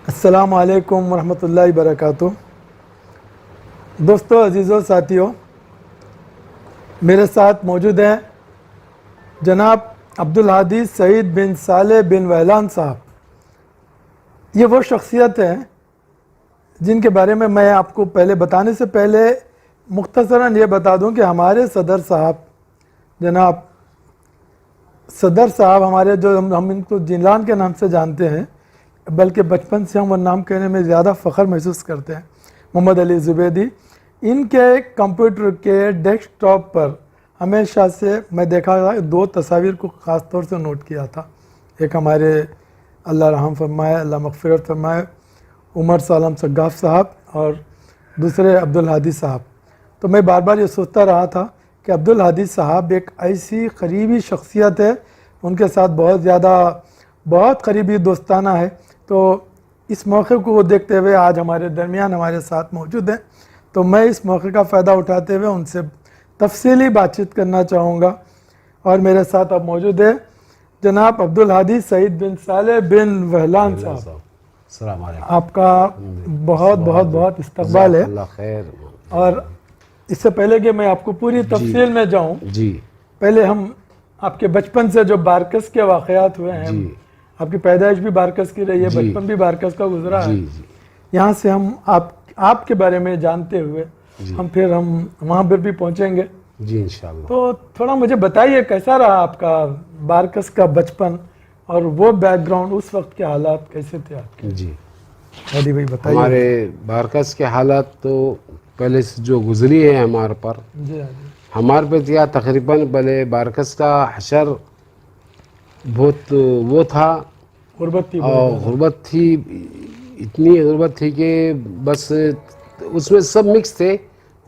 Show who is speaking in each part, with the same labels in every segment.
Speaker 1: अस्सलामु अलैकुम वरहमतुल्लाहि वबरकातुह। दोस्तों, अजीज़ों, साथियों, मेरे साथ मौजूद हैं जनाब अब्दुल हादी सईद बिन साले बिन वहलान साहब। ये वो शख्सियत हैं जिनके बारे में मैं आपको पहले बताने से पहले मुख्तसरन ये बता दूं कि हमारे सदर साहब जनाब सदर साहब हमारे जो हम इनको जिलान के नाम से जानते हैं, बल्कि बचपन से हम वो नाम कहने में ज़्यादा फ़ख्र महसूस करते हैं, मोहम्मद अली ज़ुबैदी। इनके कंप्यूटर के डेस्कटॉप पर हमेशा से मैं देखा था, दो तस्वीर को ख़ास तौर से नोट किया था। एक हमारे अल्लाह रहम फरमाए, अल्लाह मग़फ़िरत फरमाए, उमर सालम सग्गाफ़ साहब, और दूसरे अब्दुल हादी साहब। तो मैं बार बार ये सोचता रहा था कि अब्दुल हादी साहब एक ऐसी करीबी शख्सियत है, उनके साथ बहुत करीबी दोस्ताना है। तो इस मौके को देखते हुए आज हमारे दरमियान हमारे साथ मौजूद हैं, तो मैं इस मौके का फ़ायदा उठाते हुए उनसे तफसीली बातचीत करना चाहूँगा। और मेरे साथ अब मौजूद है जनाब अब्दुल हादी सईद बिन साले बिन वहलान साहब। आपका बहुत बहुत बहुत इस्तकबाल है। और इससे पहले कि मैं आपको पूरी तफसील में जाऊँ, पहले हम आपके बचपन से जो बारकस के वाक़यात हुए हैं, आपकी पैदाइश भी बारकस की रही है, बचपन भी बारकस का गुजरा है, यहाँ से हम आपके बारे में जानते हुए हम वहाँ पर भी पहुँचेंगे
Speaker 2: जी इंशाअल्लाह।
Speaker 1: तो थोड़ा मुझे बताइए कैसा रहा आपका बारकस का बचपन, और वो बैकग्राउंड, उस वक्त के हालात कैसे थे आपके?
Speaker 2: जी
Speaker 1: हादी भाई बताइए।
Speaker 2: हमारे बारकस के हालात तो पहले से जो गुजरी है हमारे पर,
Speaker 1: जी
Speaker 2: हमारे पे दिया तकरीबन पहले बारकस का हशर बहुत वो था,
Speaker 1: गुर्बत थी,
Speaker 2: और गुर्बत थी, इतनी गुर्बत थी कि बस उसमें सब मिक्स थे,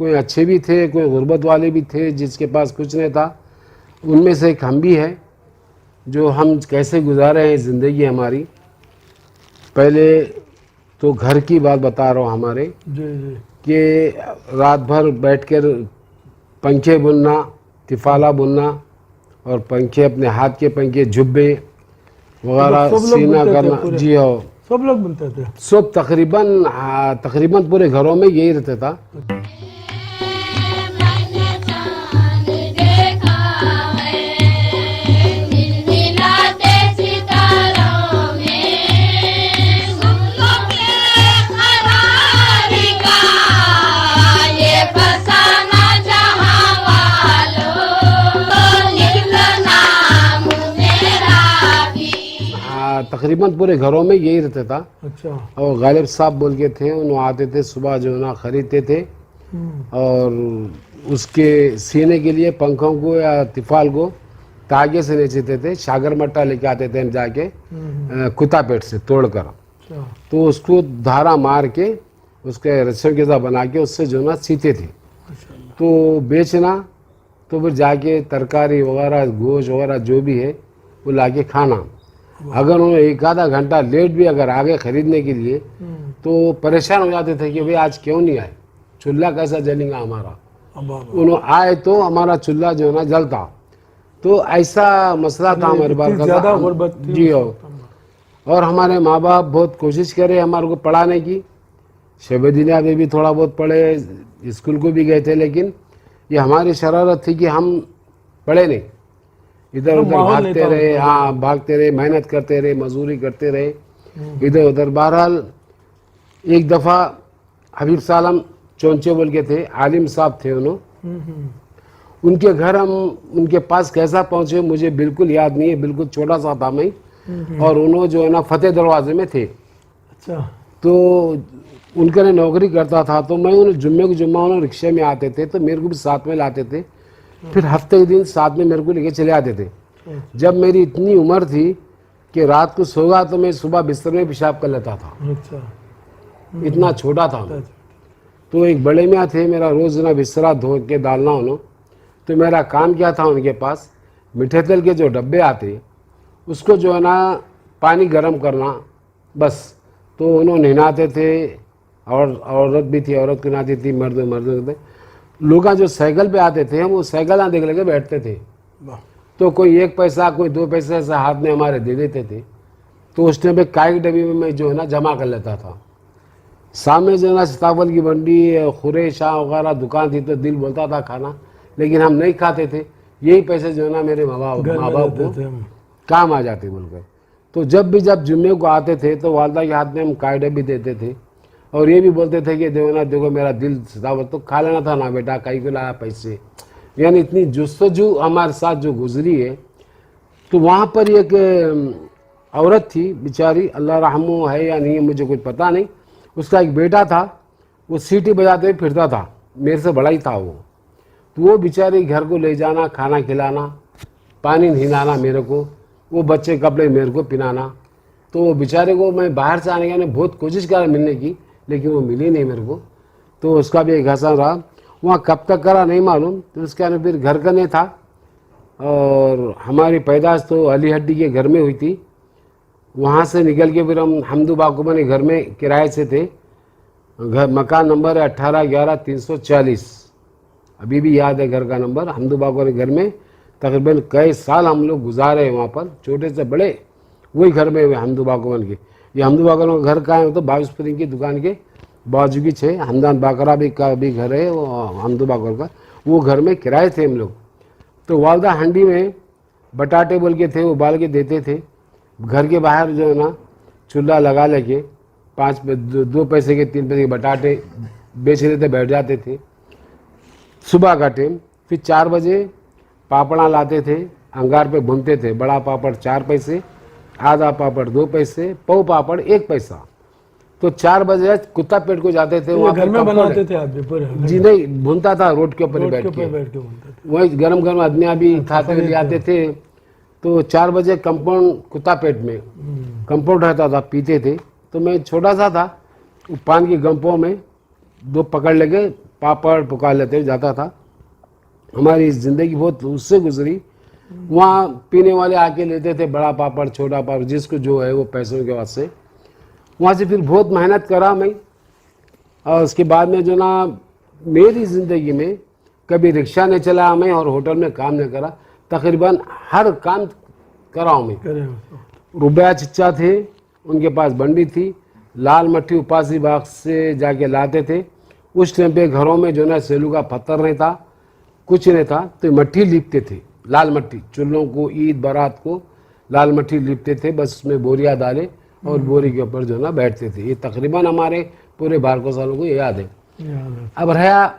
Speaker 2: कोई अच्छे भी थे, कोई गुर्बत वाले भी थे, जिसके पास कुछ नहीं था। उनमें से एक हम भी हैं, जो हम कैसे गुजारे हैं ज़िंदगी हमारी। पहले तो घर की बात बता रहा हूँ हमारे,
Speaker 1: जी
Speaker 2: कि रात भर बैठकर पंखे बुनना, तिफाला बुनना, और पंखे अपने हाथ के पंखे, जुब्बे वगैरह सीना करना। जी हाँ,
Speaker 1: सब लोग बुनते थे।
Speaker 2: सब तकरीबन पूरे घरों में यही रहता था। तकरीबन पूरे घरों में यही रहता था।
Speaker 1: अच्छा।
Speaker 2: और गालिब साहब बोल के थे, उन्होंने आते थे सुबह, जो ना खरीदते थे, और उसके सीने के लिए पंखों को या तिफाल को तागे से नचते थे। सागर मट्टा लेके आते थे जाके कुतापेट से तोड़कर, तो उसको धारा मार के उसके रस्सियों के साथ बना के उससे जो ना सीते थे, तो बेचना, तो फिर जाके तरकारी वगैरह, गोश्त वगैरह जो भी है वो लाके खाना। अगर उन्होंने एक आधा घंटा लेट भी अगर आगे खरीदने के लिए, तो परेशान हो जाते थे कि भाई आज क्यों नहीं आए, चूल्हा कैसा जलेगा हमारा। उन्होंने आए तो हमारा चूल्हा जो है ना जलता। तो ऐसा मसला था हमारे बार। जी हो। और हमारे माँ बाप बहुत कोशिश करे हमारे को पढ़ाने की। शबेदिनिया में भी थोड़ा बहुत पढ़े, स्कूल को भी गए थे, लेकिन ये हमारी शरारत थी कि हम पढ़े नहीं, इधर उधर भागते रहे। हाँ, भागते रहे, मेहनत करते रहे, मजदूरी करते रहे इधर उधर। बहरहाल एक दफ़ा हबीब सालम चौंचे बोल के थे, आलिम साहब थे उन्होंने, उनके घर हम उनके पास कैसा पहुँचे मुझे बिल्कुल याद नहीं है, बिल्कुल छोटा सा था मैं। और उन्होंने जो है ना फतेह दरवाजे में थे।
Speaker 1: अच्छा।
Speaker 2: तो उनके लिए नौकरी करता था, तो मैं उन्हें जुम्मे को जुम्मा उन्होंने रिक्शे में आते थे, तो मेरे को भी साथ में लाते थे। फिर हफ्ते के दिन साथ में मेरे को लेके चले आते थे। जब मेरी इतनी उम्र थी कि रात को सोगा तो मैं सुबह बिस्तर में पेशाब कर लेता था।
Speaker 1: अच्छा।
Speaker 2: इतना छोटा था मैं। तो एक बड़े मियाँ थे, मेरा रोज़ ना बिस्तरा धो के डालना उन्होंने। तो मेरा काम क्या था, उनके पास मीठे तेल के जो डब्बे आते, उसको जो है ना पानी गर्म करना बस। तो उन्होंने नहाते थे, और औरत भी थी, औरत को नहाती थी, मर्द थे। लोग जो साइकिल पे आते थे, हम वो साइकिल देख लेके बैठते थे। तो कोई 1 पैसा, कोई 2 पैसे ऐसा हाथ में हमारे दे देते थे। तो उस टाइम पे काय की डब्बी में मैं जो है ना जमा कर लेता था। सामने जो है ना सीताफल की मंडी, खुरे शाह वगैरह दुकान थी, तो दिल बोलता था खाना, लेकिन हम नहीं खाते थे। यही पैसे जो है ना मेरे माँ बाप
Speaker 1: घर में
Speaker 2: को
Speaker 1: रहते थे हम।
Speaker 2: काम आ जाते बोलकर। तो जब जुम्मे को आते थे तो वालदा के हाथ में हम काय डब्बी देते थे, और ये भी बोलते थे कि देखो ना, देखो मेरा दिल सीताफल तो खा लेना था ना बेटा, कहीं को लाया पैसे। यानी इतनी जुस्तजू हमारे साथ जो गुजरी है। तो वहाँ पर एक औरत थी बेचारी, अल्लाह रहमो है या नहीं है मुझे कुछ पता नहीं, उसका एक बेटा था, वो सीटी बजाते हुए फिरता था, मेरे से बड़ा ही था वो। तो वो बेचारी घर को ले जाना, खाना खिलाना, पानी नहलाना मेरे को, वो बच्चे कपड़े मेरे को पिनाना। तो वो बेचारे को मैं बाहर से आने का बहुत कोशिश करा मिलने की, लेकिन वो मिली नहीं मेरे को। तो उसका भी एक हसन रहा। वहाँ कब तक करा नहीं मालूम। तो उसके बाद फिर घर का नहीं था, और हमारी पैदाश तो अली हड्डी के घर में हुई थी। वहाँ से निकल के फिर हम हमदू बाकुमानी घर में किराए से थे। घर मकान नंबर है 1811-340, अभी भी याद है घर का नंबर। हमदू बाकुमानी घर में तकरीबन कई साल हम लोग गुजारे हैं वहाँ पर, छोटे से बड़े वही घर में हुए हमदू बाकुमान के। ये हमदू बाकुमान का घर कहाँ है? तो बाविस स्प्रिंग की दुकान के बाजू की 6 हमदान बाकरा भी का भी घर है वो हमदू बाकुमान का, वो घर में किराए थे हम लोग। तो वालदा हंडी में बटाटे बोल के थे, वो उबाल के देते थे। घर के बाहर जो है ना चूल्हा लगा लेके 2 पैसे के 3 पैसे के बटाटे बेच लेते, बैठ जाते थे सुबह का टाइम। फिर 4 बजे पापड़ा लाते थे, अंगार पे भूनते थे। बड़ा पापड़ 4 पैसे, आधा पापड़ 2 पैसे, पौ पापड़ 1 पैसा। तो 4 बजे कुत्ता पेट को जाते थे, वहाँ
Speaker 1: घर में बनाते थे आप भी पूरे?
Speaker 2: जी नहीं, भूनता था रोड के ऊपर बैठ के,
Speaker 1: बनते थे।
Speaker 2: वही गरम गरम आदमी भी खाते हुए ले आते थे। तो 4 बजे कंपाउंड कुत्ता पेट में कंपाउंड रहता था, पीते थे। तो मैं छोटा सा था, पान की गंपों में 2 पकड़ लेके पापड़ पका लेते जाता था। हमारी ज़िंदगी बहुत उससे गुजरी। वहाँ पीने वाले आके लेते थे, बड़ा पापड़ छोटा पापड़, जिसको जो है वो पैसों के वास्ते। वहाँ से फिर बहुत मेहनत करा मैं, और उसके बाद में जो ना मेरी ज़िंदगी में कभी रिक्शा नहीं चलाया मैं, और होटल में काम नहीं करा। तकरीबन हर काम करा हूँ मैं। रुपया चिच्चा थे, उनके पास बंडी थी, लाल मट्टी उपासी बाग से जाके लाते थे। उस टाइम पे घरों में जो ना सेलू का पत्थर नहीं था, कुछ नहीं था, तो मट्टी लीपते थे, लाल मट्टी। चूल्हों को ईद बारात को लाल मट्टी लीपते थे, बस उसमें बोरियां डाले और बोरी के ऊपर जो ना बैठते थे। ये तकरीबन हमारे पूरे 12 सालों को याद है। अब रहा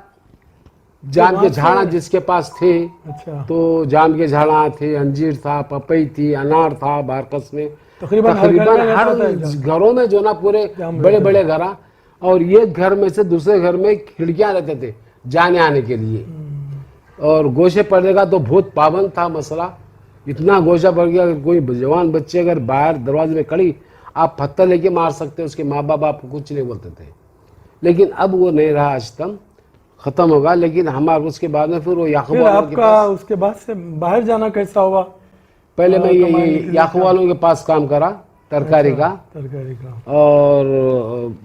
Speaker 2: जाम के झाड़ा जिसके पास थे।
Speaker 1: अच्छा।
Speaker 2: तो जाम के झाड़ा थे, अंजीर था, पपई थी, अनार था बारकस में।
Speaker 1: तकरीबन
Speaker 2: हर घरों में जो ना पूरे बड़े बड़े घर, और ये घर में से दूसरे घर में खिड़कियां रहते थे जाने आने के लिए। और गोशे पड़ने का तो बहुत पाबंद था मसला। इतना गोशा पड़ गया, अगर कोई जवान बच्चे अगर बाहर दरवाजे में खड़ी, आप पत्थर लेके मार सकते, उसके माँ बाप आपको कुछ नहीं बोलते थे। लेकिन अब वो नहीं रहा, आज तक खत्म होगा। लेकिन हमारे उसके बाद में फिर वो याकूब वालों के पास,
Speaker 1: उसके बाद से बाहर जाना कैसा हुआ?
Speaker 2: पहले मैं ये याकूब वालों के पास काम करा, तरकारी का। और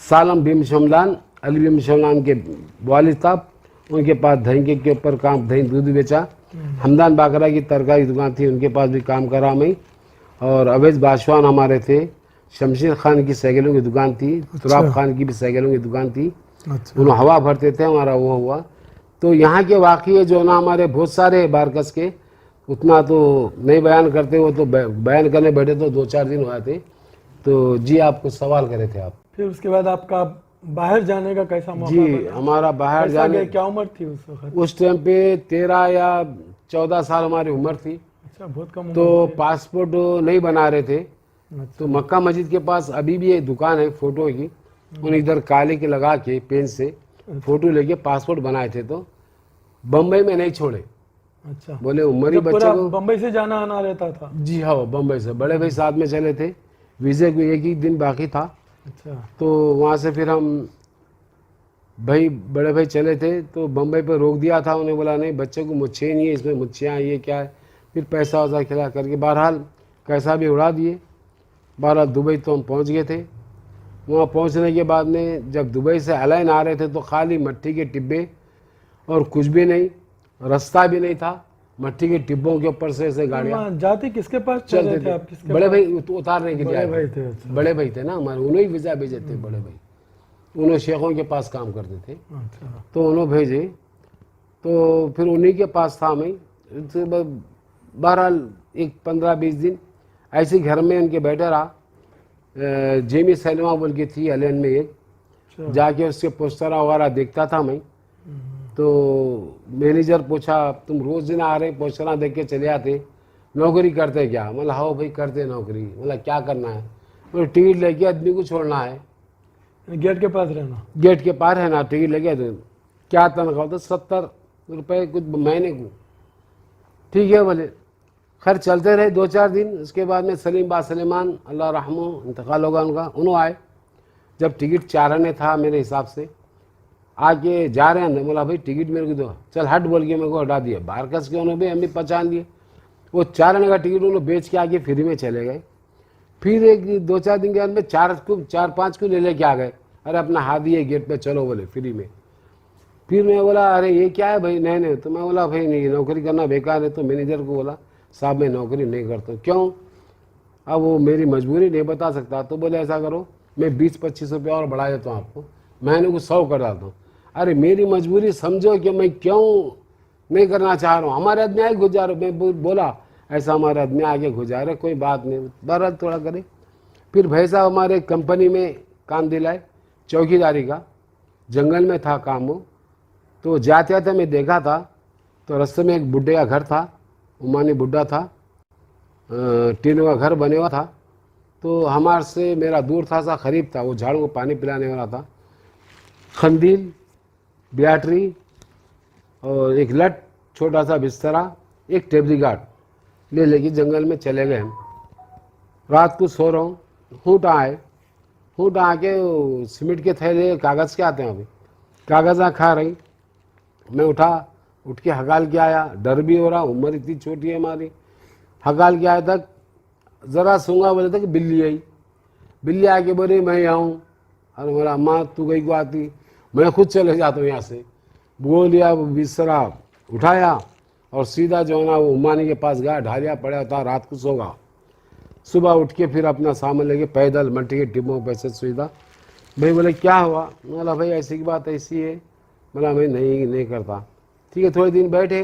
Speaker 2: सालम बिन शमलान, अली बिन शमलान के वालिद साहब, उनके पास दही के ऊपर काम, दही दूध बेचा। हमदान बाकरा की तरकारी दुकान थी, उनके पास भी काम करा मैं। और अवैज बाशवान हमारे थे, शमशीर खान की साइकिलों की दुकान थी, तुराब खान की भी साइकिलों की दुकान थी। उन्होंने हवा भरते थे, हमारा वो हुआ। तो यहाँ के वाक़ये जो ना हमारे बहुत सारे बारकस के, उतना तो नहीं बयान करते, वो तो बयान करने बैठे तो 2-4 दिन हुए थे। तो जी आप कुछ सवाल करे थे आप।
Speaker 1: फिर उसके बाद आपका बाहर जाने का कैसा मौका?
Speaker 2: जी हमारा बाहर जाने,
Speaker 1: क्या उम्र थी उस वक्त?
Speaker 2: उस टाइम पे 13 या 14 साल हमारी उम्र थी।
Speaker 1: अच्छा, बहुत कम।
Speaker 2: तो पासपोर्ट नहीं बना रहे थे। तो मक्का मस्जिद के पास अभी भी एक दुकान है फोटो की, उन्हें इधर काले के लगा के पेन से फोटो लेके पासपोर्ट बनाए थे। तो बम्बई में नहीं छोड़े।
Speaker 1: अच्छा,
Speaker 2: बोले उम्र ही बच्चे को
Speaker 1: बम्बई से जाना आना रहता था?
Speaker 2: जी हाँ, बम्बई से बड़े भाई साथ में चले थे, वीज़े को 1 ही दिन बाकी था।
Speaker 1: अच्छा।
Speaker 2: तो वहाँ से फिर हम भाई बड़े भाई चले थे, तो बम्बई पर रोक दिया था। उन्हें बोला नहीं, बच्चे को मुच्छे नहीं है, इसमें मुच्छियाँ ये क्या है। फिर पैसा वैसा खिला करके बहरहाल कैसा भी उड़ा दिए। बहरहाल दुबई तो हम पहुँच गए थे। वहाँ पहुँचने के बाद में जब दुबई से अलाइन आ रहे थे, तो खाली मट्टी के टिब्बे और कुछ भी नहीं, रास्ता भी नहीं था। मट्टी के टिब्बों के ऊपर से ऐसे गाड़ियाँ
Speaker 1: वहाँ जाते किसके पास चल
Speaker 2: चलते
Speaker 1: रहे थे
Speaker 2: थे।
Speaker 1: आप? किसके
Speaker 2: बड़े
Speaker 1: पास?
Speaker 2: भाई उतारने के लिए
Speaker 1: बड़े
Speaker 2: आए
Speaker 1: भाई
Speaker 2: थे।
Speaker 1: थे, अच्छा।
Speaker 2: बड़े भाई थे ना हमारे, उन्होंने ही वीज़ा भेजे थे बड़े भाई। उन्होंने शेखों के पास काम करते थे,
Speaker 1: अच्छा।
Speaker 2: तो उन्होंने भेजे, तो फिर उन्हीं के पास था मैं। बहरहाल एक 15-20 दिन ऐसे ही घर में उनके बैठे रहा। जेमी सैलमा बोल के थी एलियन में एक,
Speaker 1: अच्छा।
Speaker 2: जाके उसके पोस्टर वगैरह देखता था मैं। तो मैनेजर पूछा, तुम रोज दिन आ रहे पोस्टर देख के चले आते, नौकरी करते क्या? मतलब हाँ भाई करते नौकरी। मतलब क्या करना है? मतलब टिकट लेके आदमी को छोड़ना है,
Speaker 1: गेट के पास रहना।
Speaker 2: गेट के पार है ना, टिकट लेके तो क्या तनख्वाह? तो 70 रुपये कुछ महीने को। ठीक है बोले। खैर चलते रहे 2-4 दिन। उसके बाद में सलीम बा सलीमान अल्लाह रहमो इंतकाल होगा उनका, उन्होंने आए। जब टिकट 4 आने था मेरे हिसाब से, आके जा रहे हैं, बोला भाई टिकट मेरे को दो, चल हट बोल के मेरे को हटा दिया। बाहर कस के उन्होंने भी हम भी पहचान लिए। वो 4 आने का टिकट उन्होंने बेच के आके फ्री में चले गए। फिर एक 2-4 दिन के बाद में 4-5 को ले लेके आ गए। अरे अपना हाथ दिए गेट पे चलो बोले फ्री में। फिर मैं बोला अरे ये क्या है भाई? नहीं तो मैं बोला भाई नहीं, नौकरी करना बेकार है। तो मैनेजर को बोला साहब मैं नौकरी नहीं करता हूँ। क्यों? अब वो मेरी मजबूरी नहीं बता सकता। तो बोले ऐसा करो मैं 20-25 रुपये और बढ़ा देता हूँ आपको, महीने को 100 कर डालता हूँ। अरे मेरी मजबूरी समझो कि मैं क्यों नहीं करना चाह रहा हूँ। हमारे आदमी आए गुजार, मैं बोला ऐसा हमारे आदमी आगे गुजारे, कोई बात नहीं, बहरहाल थोड़ा करे। फिर भाई साहब हमारे कंपनी में काम दिलाए चौकीदारी का, जंगल में था काम वो। तो जाते जाते मैं देखा था, तो रास्ते में एक बुढ़े का घर था, उमानी बुढ़ा था, टीनों का घर बने हुआ था। तो हमारे से मेरा दूर था सा करीब था, वो झाड़ू को पानी पिलाने वाला था। खंदील, बैटरी और एक लट, छोटा सा बिस्तरा, एक टेबली गार्ड ले लेके जंगल में चले गए हम। रात को सो रहा हूँ, हूट आके वो सीमेंट के थैले कागज़ के आते हैं अभी, कागज़ खा रही। मैं उठ के हकाल के आया, डर भी हो रहा, उम्र इतनी छोटी है हमारी। हकाल के आया तक ज़रा सूंगा, बोले तक बिल्ली आके बोले मैं आऊँ। अरे मेरा अम्मा तू गई को आती, मैं खुद चले जाता हूँ यहाँ से। वो लिया बिस्तरा उठाया और सीधा जो है ना वो उमानी के पास गया, ढालिया पड़ा था, रात को सोगा। सुबह उठ के फिर अपना सामान लेके पैदल मट्टी के टिब्बों पर से सुविधा। भाई बोले क्या हुआ? बोला भाई ऐसी की बात ऐसी है। बोला मैं नहीं करता। ठीक है, थोड़े दिन बैठे।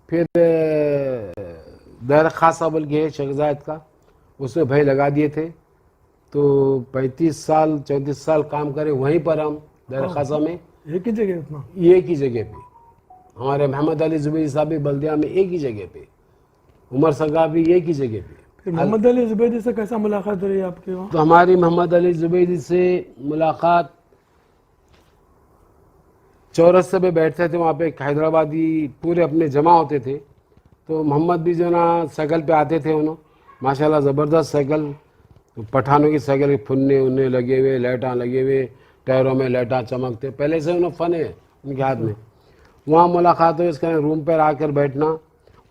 Speaker 2: फिर दर खासा बोल के शेखजायद का, उसमें भाई लगा दिए थे। तो 34 साल काम करे वहीं पर हम दर खासा में,
Speaker 1: एक ही जगह उतना?
Speaker 2: एक ही जगह पे। हमारे मोहम्मद अली जुबैरी साहब भी बल्दिया में एक ही जगह पे, उमर सरकार भी एक ही जगह पे।
Speaker 1: फिर मोहम्मद अली जुबैरी से कैसा मुलाकात रही आपकी वहाँ?
Speaker 2: तो हमारी मोहम्मद अली जुबैरी से मुलाकात चौरस्ते पे बैठते थे, वहाँ पे एक हैदराबादी पूरे अपने जमा होते थे। तो मोहम्मद भी जो ना साइकिल पे आते थे, उन्होंने माशाल्लाह ज़बरदस्त साइकिल, पठानों की साइकिल, फुन्ने उन्ने लगे हुए, लाइटां लगे हुए, टायरों में लाइटां चमकते, पहले से उन्हें फन है उनके हाथ में। वहाँ मुलाकात हुई, इसके रूम पर आकर बैठना।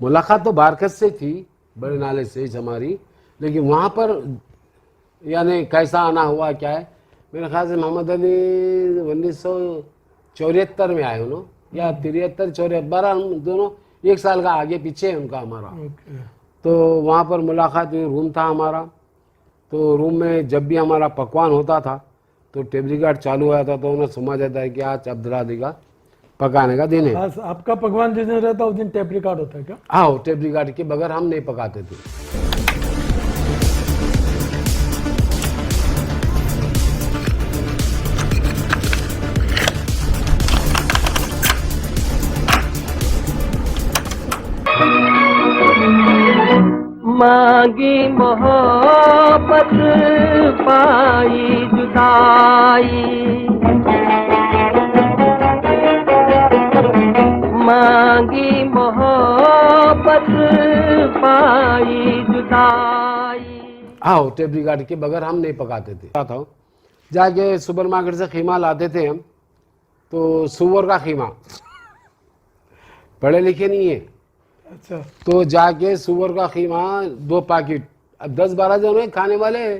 Speaker 2: मुलाकात तो बारकत से थी, बड़े नाले से ही हमारी, लेकिन वहाँ पर यानी कैसा आना हुआ क्या है, मेरे ख्याल से मोहम्मद अली 1974 में आए उन्होंने, या 73-74, 12 दोनों 1 साल का आगे पीछे है उनका हमारा। तो वहाँ पर मुलाकात हुई, रूम था हमारा। तो रूम में जब भी हमारा पकवान होता था तो टेप रिकॉर्ड चालू हुआ था, तो उन्हें समझ आता है कि आज अब्दुल्लादी का पकाने का दिन है।
Speaker 1: आपका पकवान जिस दिन रहता है उस दिन टेप रिकॉर्ड होता है क्या?
Speaker 2: हाँ, टेप रिकॉर्ड के बगैर हम नहीं पकाते थे।
Speaker 3: मांगी मोहब्बत पाई जुदाई, मांगी मोहब्बत पाई जुदाई।
Speaker 2: हाँ, टेप रिकॉर्ड के बगैर हम नहीं पकाते थे। था जाके सुपर मार्केट से खीमा लाते थे हम, तो सुअर का खीमा, पढ़े लिखे नहीं है।
Speaker 1: अच्छा।
Speaker 2: तो जाके सुअर का खीमा 2 पैकेट, अब 10-12 जन है खाने वाले,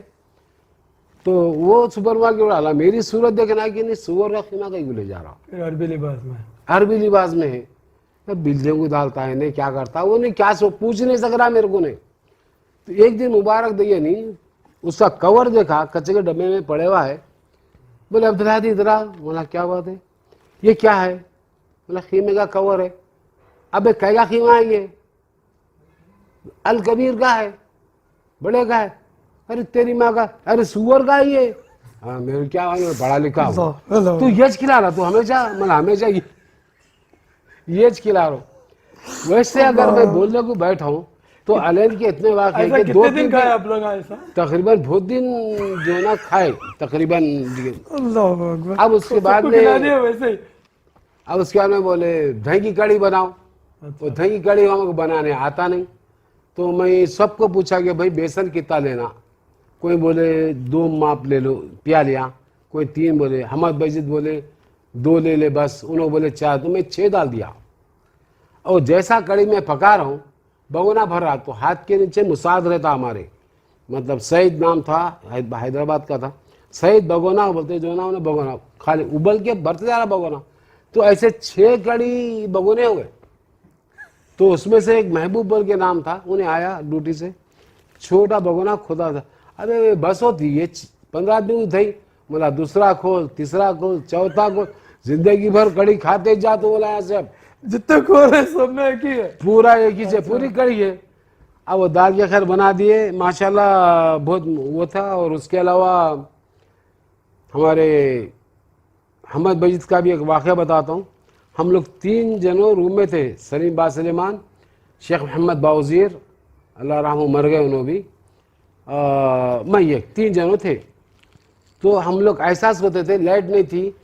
Speaker 2: तो वो सुपर मार्केट डाला। मेरी सूरत देखना कि नहीं, सुअर का खीमा कहीं ले जा रहा,
Speaker 1: फिर अरबी लिबास में,
Speaker 2: अरबी लिबास में है। तो बिल्डिंग को डालता है नहीं क्या करता, वो नहीं क्या सो पूछ नहीं सक रहा मेरे को नहीं। तो एक दिन मुबारक दैया नहीं उसका कवर देखा कच्चे के डब्बे में पड़े हुआ है। बोले अब्दुल हादी इधर आ। बोला क्या बात है, ये क्या है? बोला खीमे का कवर है। अबे कैगा खीमा है ये? अल कबीर का है, बड़े का है। अरे तेरी माँ का, अरे सुअर का है ये। हाँ मेरे क्या पढ़ा लिखा हूँ।
Speaker 1: हेलो
Speaker 2: तू यज खिला रहा, तू हमेशा मतलब हमेशा यज खिला रहा। वैसे अगर मैं बोलने को बैठा हूँ तो अलेन के इतने वाक़ है
Speaker 1: ऐसा
Speaker 2: कि
Speaker 1: कितने दिन खाए आप लोग ऐसा?
Speaker 2: तकरीबन बहुत दिन जो ना खाए तकरीबन।
Speaker 1: अल्लाह अकबर।
Speaker 2: अब उसके बाद
Speaker 1: सबको
Speaker 2: में
Speaker 1: खिला दिया वैसे ही।
Speaker 2: अब उसके बाद में बोले दही की कड़ी बनाओ। तो दही की कड़ी हमको बनाने आता नहीं। तो मैं सबको पूछा कि भाई बेसन कितना लेना। कोई बोले 2 माप ले लो, पिया लिया। कोई 3 बोले, हमद बजीद बोले 2 ले ले बस, उन्होंने बोले 4, तो मैं 6 डाल दिया। और जैसा कड़ी में पका रहा हूँ भगोना भर रहा, तो हाथ के नीचे मुसाद रहता हमारे, मतलब सईद नाम था, हैदराबाद का था, सईद भगोना बोलते जो ना उन्हें भगोना, खाली उबल के भरते जा रहा भगोना। तो ऐसे 6 कड़ी भगोने हो गए। तो उसमें से एक महबूब बोल के नाम था, उन्हें आया ड्यूटी से, छोटा भगोना खुदा था। अरे बस होती ये 15 दिन थी। बोला दूसरा खोल, तीसरा खोल, चौथा खोल, जिंदगी भर कड़ी खाते जा। तो बोला ऐसे अब
Speaker 1: जितने खोल है सब में एक ही है।
Speaker 2: पूरा एक ही से पूरी कड़ी है। अब वो दाल के खैर बना दिए माशाल्लाह, बहुत वो था। और उसके अलावा हमारे हमद बजीद का भी एक वाक़या बताता हूँ। हम लोग 3 जनों रूम में थे, सलीम बासलिमान, शेख मोहम्मद बाउज़ीर अल्लाह रहमहू मर गए उन्होंने भी, मैं ये 3 जनों थे। तो हम लोग एहसास होते थे, लाइट नहीं थी,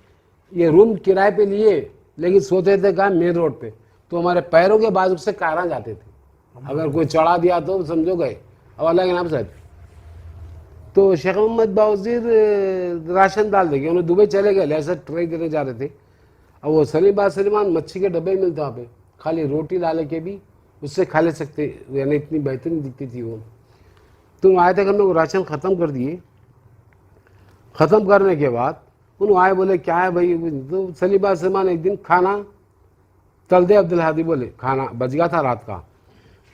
Speaker 2: ये रूम किराए पे लिए, लेकिन सोते थे कहाँ मेन रोड पे। तो हमारे पैरों के बाजू से कारां जाते थे, अगर कोई चढ़ा दिया तो समझो गए, अब अल्लाह के नाम से। तो शेख मोहम्मद बाउज़ीर राशन डाल देंगे, उन्हें दुबई चले गए, ऐसा ट्राई करने जा रहे थे। अब वो सलीम बासलिमान मच्छी के डब्बे मिलते वहाँ पे, खाली रोटी डाले के भी उससे खा ले सकते, यानी इतनी बेहतरीन दिखती थी वो। तो आए थे कि हमने वो राशन ख़त्म कर दिए। ख़त्म करने के बाद उन्होंने आए, बोले क्या है भाई? तो सलीम बासलिमान एक दिन खाना तल दे। अब्दुल हादी बोले खाना बच गया था रात का,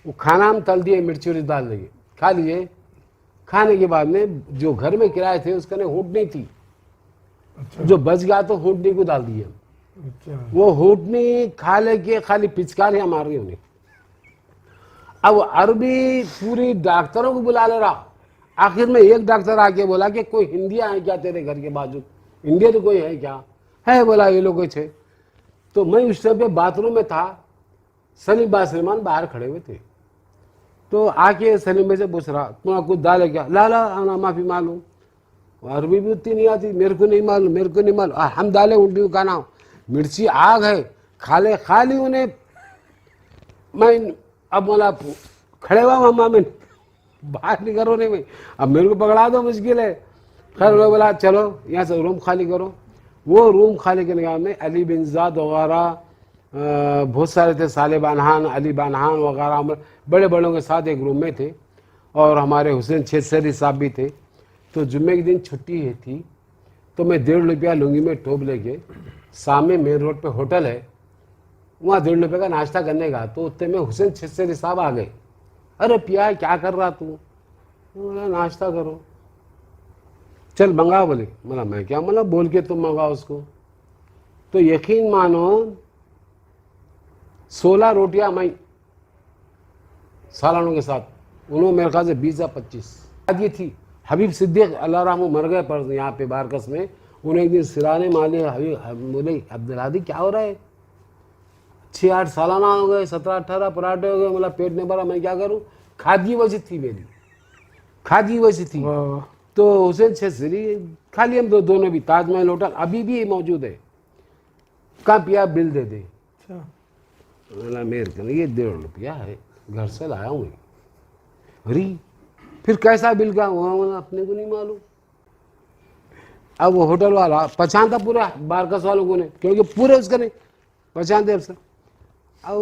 Speaker 2: वो खाना हम तल दिए, मिर्ची उर्ची डाल देंगे, खा लिए। खाने के बाद में जो घर में किराए थे उसका हुडनी थी, जो बच गया तो हुडनी को डाल दिए। वो हुडनी खा लेके खाली पिचकारियां मार रही उन्हें। अब अरबी पूरी डॉक्टरों को बुला ले रहा। आखिर में एक डॉक्टर आके बोला कि कोई हिंदिया है क्या तेरे घर के बाजू? इंडिया तो कोई है क्या? है, बोला ये लोग थे। तो मैं उस टाइम पे बाथरूम में था, सलीम बासलिमान बाहर खड़े हुए थे। तो आके सलीम में से पूछ रहा, तुम्हारा कुछ दाल है क्या? ला ला आना माफी मालूम। अरबी भी उतनी नहीं आती, मेरे को नहीं मालूम, मेरे को नहीं मालूम। हम दाले उल्टी का नाम, मिर्ची आग है, खाले खाली उन्हें। मैं अब बोला खड़े हुआ मामा, मैं बाहर नहीं करो नहीं, मैं अब मेरे को पकड़ा दो, मुश्किल है। खैर वो बोला चलो यहाँ से रूम खाली करो। वो रूम खाली करने में अली बिन ज़ाद वगैरह बहुत सारे थे, साले बानहान, अली बानहान वगैरह बड़े बड़ों के साथ एक रूम में थे। और हमारे हुसैन छेसरी साहब भी थे। तो जुम्मे के दिन छुट्टी है थी, तो मैं 1.5 रुपया लुंगी में टोप लेके, सामने मेन रोड पे होटल है, वहाँ 1.5 रुपये का नाश्ता करने का। तो उतने में हुसैन छेसरी साहब आ गए। अरे पिया क्या कर रहा तू? बोला नाश्ता करो, चल मंगा। बोले मतलब मैं क्या, मतलब बोल के तुम मंगाओ उसको। तो यकीन मानो 16 रोटियां मैं सालानों के साथ, उन्होंने मेरे ख्याल से 20 या 25 ये थी। हबीब सिद्दीक अल्लाह रहमहू मर गए पर यहाँ पे बारकस में, उन्हें एक दिन सिराने माले हबीब बोले अब्दुल हादी क्या हो रहा है? 6-8 सालाना हो गए, 17-18 पराठे हो गए, मतलब पेट नहीं भरा, मैं क्या करूँ? खादी वैसी थी मेरी, खादी वैसी थी। तो हुसैन छेसरी खाली हम दोनों भी, ताजमहल होटल अभी भी मौजूद है, कहाँ पिया बिल दे दे। बोला मेरे को ये 1.5 रुपया है, घर से लाया हूँ मैं। अरे फिर कैसा बिल का हुआ? अपने को नहीं मालूम। अब वो होटल वाला पहचानता पूरे बारकस वालों को ने, क्योंकि पूरे उसका नहीं पहचानते अब सर। अब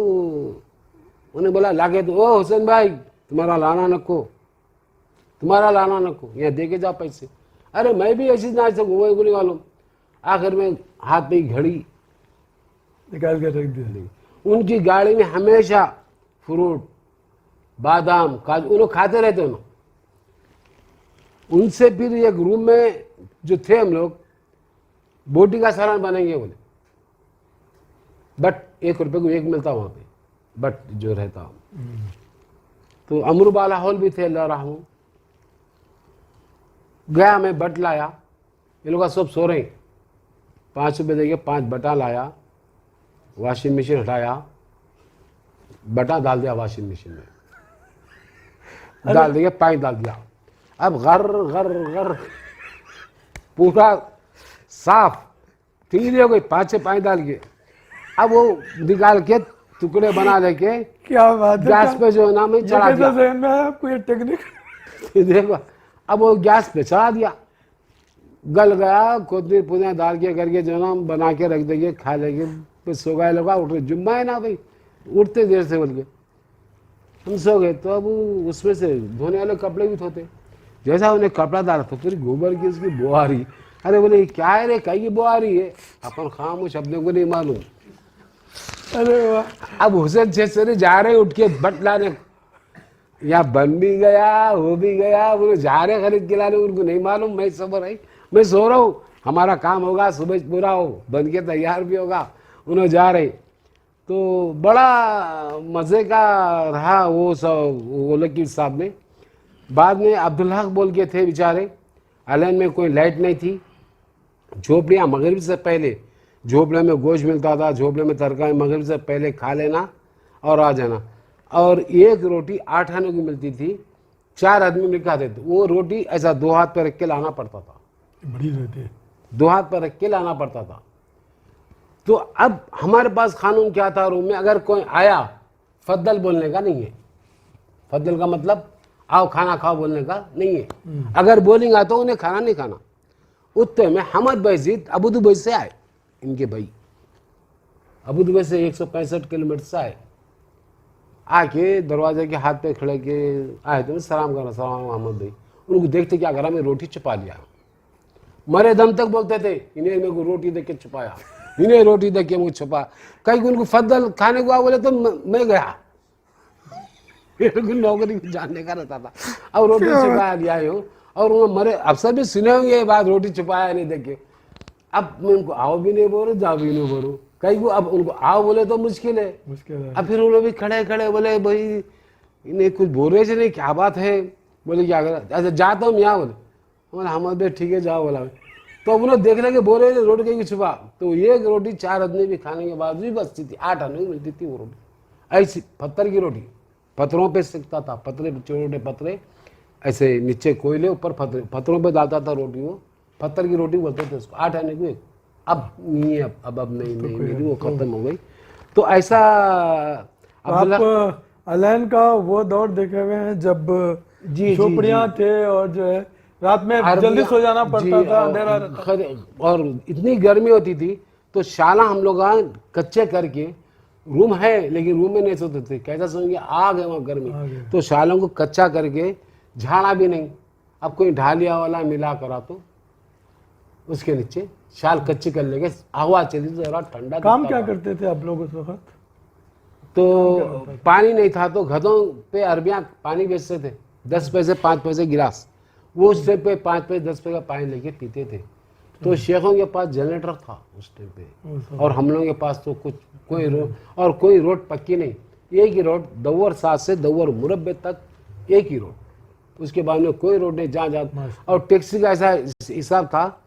Speaker 2: उन्हें बोला लागे तो, ओ हुसैन भाई तुम्हारा लाना नको, तुम्हारा लाना नको, यहाँ दे के जाओ पैसे। अरे मैं भी ऐसी नाच सकूँ, वही को नहीं मालूम। आखिर में हाथ पे घड़ी
Speaker 1: निकाल के रख दिया।
Speaker 2: उनकी गाड़ी में हमेशा फ्रूट, बादाम, काजू उन्होंने खाते रहते उन्होंने। उनसे फिर एक रूम में जो थे हम लोग, बोटी का सालन बनेंगे बोले, बट 1 रुपए को 1 मिलता वहां पे, बट जो रहता हूँ। तो अमरूबाला हॉल भी थे, अल्लाह रहम। गया मैं बट लाया, ये लोग सब सो रहे, 5 रुपये देके 5 बटा लाया, वॉशिंग मशीन हटाया, बटा डाल दिया वॉशिंग मशीन में, डाल दिया, पानी डाल दिया। अब गर गर गर पूरा साफ तीन हो गई 5-6 पानी डाल के। अब वो निकाल के टुकड़े बना लेके
Speaker 1: क्या बात है,
Speaker 2: गैस पे जो है ना मैं
Speaker 1: ये
Speaker 2: चढ़ा
Speaker 1: कैसे
Speaker 2: दिया।
Speaker 1: जहन में है आपको ये टेक्निक?
Speaker 2: देखो अब वो गैस पे चढ़ा दिया, गल गया, कोतमीर पुदीना डाल के करके जो ना बना के रख देंगे, खा लेंगे, फिर सो गए लोग। उठ रहे, जुम्मा है ना भाई, उठते देर से बोल के हम सो गए। तो अब उसमें से धोने वाले कपड़े भी धोते, जैसा उन्हें कपड़ा डाला तो फिर गोबर की उसकी बो आ रही। अरे बोले ये क्या है रे, कहीं की बो आ रही है, अपन खामोश, अपने को नहीं मालूम।
Speaker 1: अरे वाह,
Speaker 2: अब हुसैन छेसरी जा रहे उठ के बट लाने, या बन भी गया, हो भी गया, वो जा रहे खरीद के लाने, उनको नहीं मालूम। मैं सबर है, मैं सो रहा हूँ, हमारा काम होगा, सुबह पूरा हो बन के तैयार भी होगा, उन्हें जा रहे। तो बड़ा मज़े का रहा वो सब, वो लकीर साहब ने। बाद में अब्दुल हक बोल के थे बेचारे, आइलैंड में कोई लाइट नहीं थी, झोपड़ियाँ मगरिब से पहले, झोपड़े में गोश्त मिलता था, झोपड़े में तरकारी, मगरिब से पहले खा लेना और आ जाना। और 1 रोटी 8 आने की मिलती थी, 4 आदमी मिल खाते थे। वो रोटी ऐसा 2 हाथ पर रख के लाना पड़ता था,
Speaker 1: बड़ी रहती है।
Speaker 2: 2 हाथ पर रख के लाना पड़ता था। तो अब हमारे पास कानून क्या था रूम में, अगर कोई आया, फद्दल बोलने का नहीं है। फद्दल का मतलब आओ खाना खाओ बोलने का नहीं है। अगर बोलेंगे तो उन्हें खाना नहीं खाना। उत्तर में हमद बजीद अबू दुबई से आए, इनके भाई अबू दुबई से 165 किलोमीटर से आए, आके दरवाजे के हाथ पे खड़े के आए, तो सलाम करना, सलाम अहमद भाई। उनको देखते क्या करा, मैं रोटी छुपा लिया। मरे दम तक बोलते थे, इन्हें मेरे को रोटी दे के छुपाया, इन्हें रोटी दे के मुझे छुपा। कहीं उनको फद्दल खाने को आ बोले तो मैं गया, नौकरी जानने का रहता था। अब रोटी छुपाया लिया हो, और वो मरे, अब सब भी सुने होंगे ये बात, रोटी छुपाया नहीं देखे। अब मैं उनको आओ भी नहीं बोलूँ, जाओ भी नहीं बोलूँ, कहीं को अब उनको आओ बोले तो मुश्किल है। अब फिर उन्होंने भी खड़े खड़े बोले, भाई इन्हें कुछ बोल रहे थे नहीं, क्या बात है? बोले क्या कर, अच्छा जाता हूँ यहाँ, बोले हम भाई ठीक है जाओ बोला। तो अब उन्होंने देख लगे बोले रोटी कहीं छुपा, तो 1 रोटी 4 आदमी भी खाने के बाद भी बचती थी, 8 आने मिलती थी वो रोटी। ऐसी पत्थर की रोटी, पत्थरों पे सेकता था, पतले छोटे पतले ऐसे, नीचे कोयले, ऊपर पत्थरों पे डालता था रोटी, वो पत्थर की रोटी बोलते थे उसको। 8 आने को एक, अब नहीं है, अब नहीं मेरी वो खत्म हो गई। तो ऐसा
Speaker 1: आप अलायन का वो दौर देखे हुए हैं जब झोपड़ियाँ थे और जो है रात में जल्दी सो जाना पड़ता था, अंधेरा रहता।
Speaker 2: और इतनी गर्मी होती थी तो शाला हम लोग कच्चे करके, रूम है लेकिन रूम में नहीं सोते थे, कैसा सोएंगे, आग है वहाँ गर्मी, तो शालों को कच्चा करके, झाड़ा भी नहीं। अब कोई ढालिया वाला मिला करा तो उसके नीचे शाल कच्ची कर लेंगे, हवा चली तो जरा ठंडा।
Speaker 1: काम क्या करते थे आप लोग उस वक्त?
Speaker 2: तो पानी नहीं था तो घरों पे अरबियाँ पानी बेचते थे, 10 पैसे 5 पैसे गिलास, वो उस टाइम पे 5 पैसे 10 पैसे का पानी लेके पीते थे। तो शेखों के पास जनरेटर था उस टाइम पे, और हम लोगों के पास तो कुछ कोई रोड, और कोई रोड पक्की नहीं, एक ही रोड, दौर 7 से दौर मुरब्बे तक एक ही रोड, उसके बाद में कोई रोड नहीं, जहाँ और टैक्सी का ऐसा हिसाब था